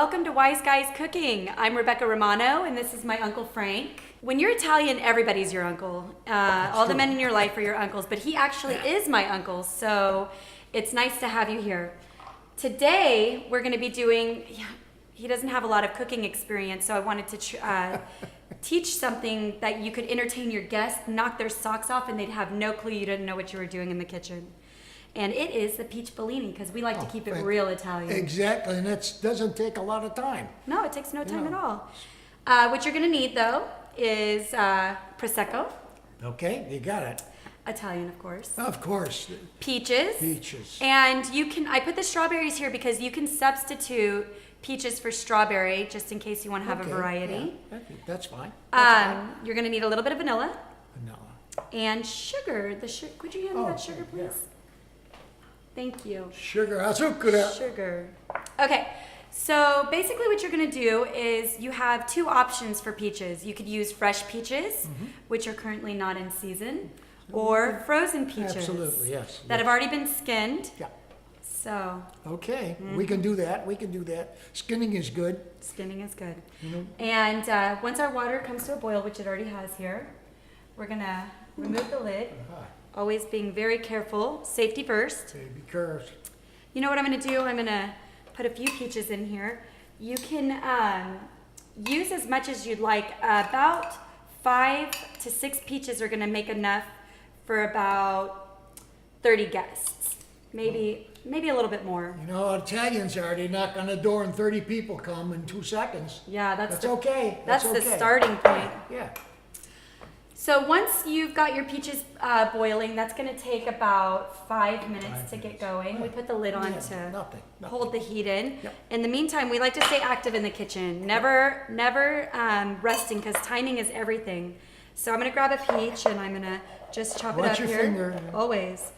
welcome to Wise Guys Cooking. I'm Rebecca Romano, and this is my Uncle Frank. When you're Italian, everybody's your uncle. All the men in your life are your uncles, but he actually is my uncle, so it's nice to have you here. Today, we're going to be doing, he doesn't have a lot of cooking experience, so I wanted to teach something that you could entertain your guests, knock their socks off, and they'd have no clue you didn't know what you were doing in the kitchen. And it is the peach bellini, because we like to keep it real Italian. Exactly, and it doesn't take a lot of time. No, it takes no time at all. What you're going to need, though, is Prosecco. Okay, you got it. Italian, of course. Of course. Peaches. Peaches. And you can, I put the strawberries here because you can substitute peaches for strawberry, just in case you want to have a variety. Yeah, that's fine. You're going to need a little bit of vanilla. Vanilla. And sugar. Could you hand me that sugar, please? Yeah. Thank you. Sugar, azúcar. Sugar. Okay, so basically what you're going to do is you have two options for peaches. You could use fresh peaches, which are currently not in season, or frozen peaches. Absolutely, yes. That have already been skinned. Yeah. So. Okay, we can do that. Skinning is good. Skinning is good. And once our water comes to a boil, which it already has here, we're going to remove the lid. Always being very careful. Safety first. Baby curves. You know what I'm going to do? I'm going to put a few peaches in here. You can use as much as you'd like. About 5 to 6 peaches are going to make enough for about 30 guests. Maybe a little bit more. You know how Italians are. They knock on the door and 30 people come in 2 seconds. Yeah, that's okay. That's the starting point. Yeah. So once you've got your peaches boiling, that's going to take about 5 minutes to get going. We put the lid on to nothing. hold the heat in. Yep. In the meantime, we like to stay active in the kitchen, never resting, because timing is everything. So I'm going to grab a peach and I'm going to just chop it up your here. finger. Always.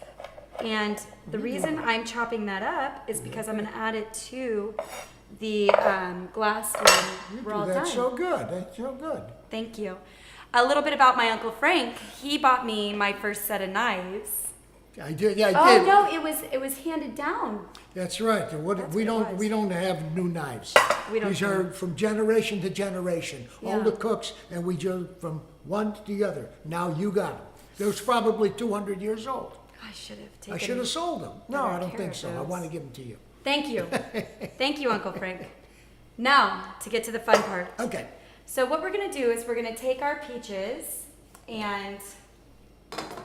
And the reason I'm chopping that up is because I'm going to add it to the glass when we're all done. That's so good. That's so good. Thank you. A little bit about my Uncle Frank. He bought me my first set of knives. I did. Yeah, I Oh did. no, it was handed down. That's right. We don't have new knives. We don't. These are from generation to generation. All the cooks, and we just from one to the other. Now you got them. They was probably 200 years old. I should have taken. I should have sold them. No, I don't think so. those. I want to give them to you. Thank you. Thank you, Uncle Frank. Now, to get to the fun part. Okay. So what we're going to do is we're going to take our peaches, and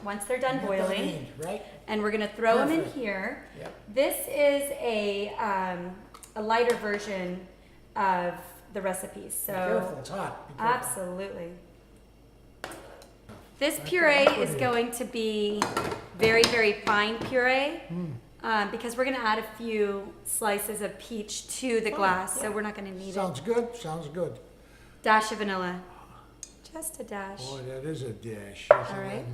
once they're done boiling, right? and we're going to throw them in Perfect. here. Yep. This is a lighter version of the recipe. So Be careful, it's hot. Be careful. absolutely. This puree is going to be very, very fine puree because we're going to add a few slices of peach to the glass, so we're not going to need Sounds good. Sounds good. Dash of vanilla. Just a dash. Boy, that is a dish. All right.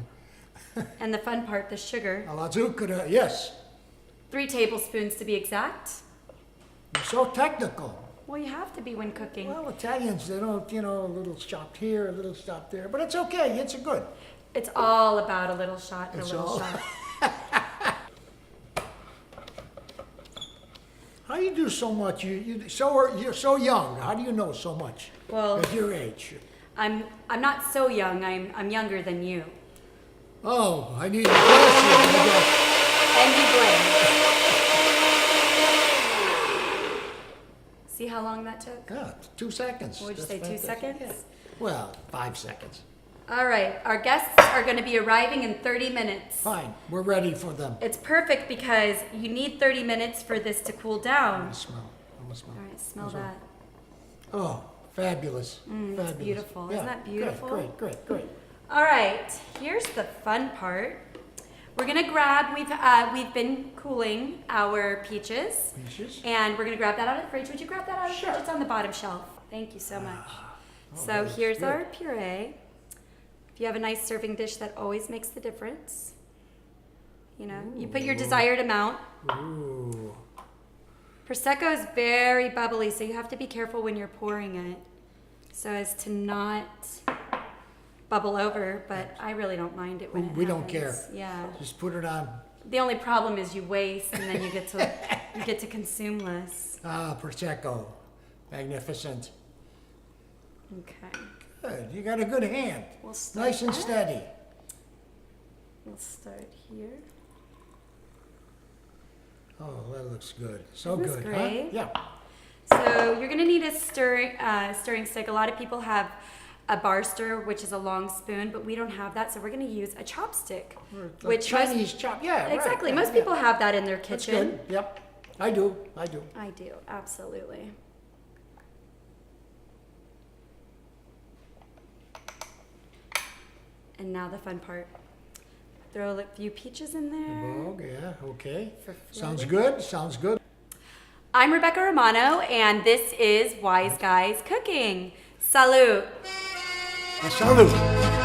And the fun part, the sugar. Zucchero, yes. 3 tablespoons to be exact. You're so technical. Well, you have to be when cooking. Well, Italians, they don't, a little chopped here, a little chopped there, but it's okay. It's good. It's all about a little shot and a It's little all- shot. How do you do so much? You're so young. How do you know so much? Well, at your age. I'm not so young. I'm younger than you. Oh, I need to bless you. And you blame. See how long that took? Yeah, 2 seconds. What would you That's say, 2 fantastic. seconds? Yeah. Well, 5 seconds. All right, our guests are going to be arriving in 30 minutes. Fine, we're ready for them. It's perfect because you need 30 minutes for this to cool I down. want to smell. All right, smell that. Oh, fabulous. It's beautiful. Isn't that beautiful? Great. All right, here's the fun part. We're gonna grab, we've been cooling our peaches. And we're gonna grab that out of the fridge. Would you grab that out of the fridge? It's on the bottom shelf. Thank you so much. So here's our puree. If you have a nice serving dish, that always makes the difference. You put your desired amount. Ooh. Prosecco is very bubbly, so you have to be careful when you're pouring it so as to not bubble over, but I really don't mind it when it We happens. don't care. Yeah. Just put it on. The only problem is you waste and then you get to consume less. Ah, Prosecco. Magnificent. Okay. Good. You got a good hand. We'll start Nice and that. steady. We'll start here. Oh, that looks good. So Isn't this good, great? huh? Yeah. So you're gonna need a stirring stick. A lot of people have a bar stir, which is a long spoon, but we don't have that, so we're gonna use a chopstick. Like Which Chinese chop. Yeah, right. exactly. Yeah, Most yeah. people have that in their That's kitchen. good. Yep. I do. I do. I do, absolutely. And now the fun part. Throw a few peaches in there. Oh, yeah. Okay. For Sounds flavor. good. Sounds good. I'm Rebecca Romano, and this is Wise Guys Cooking. Salute. Salute.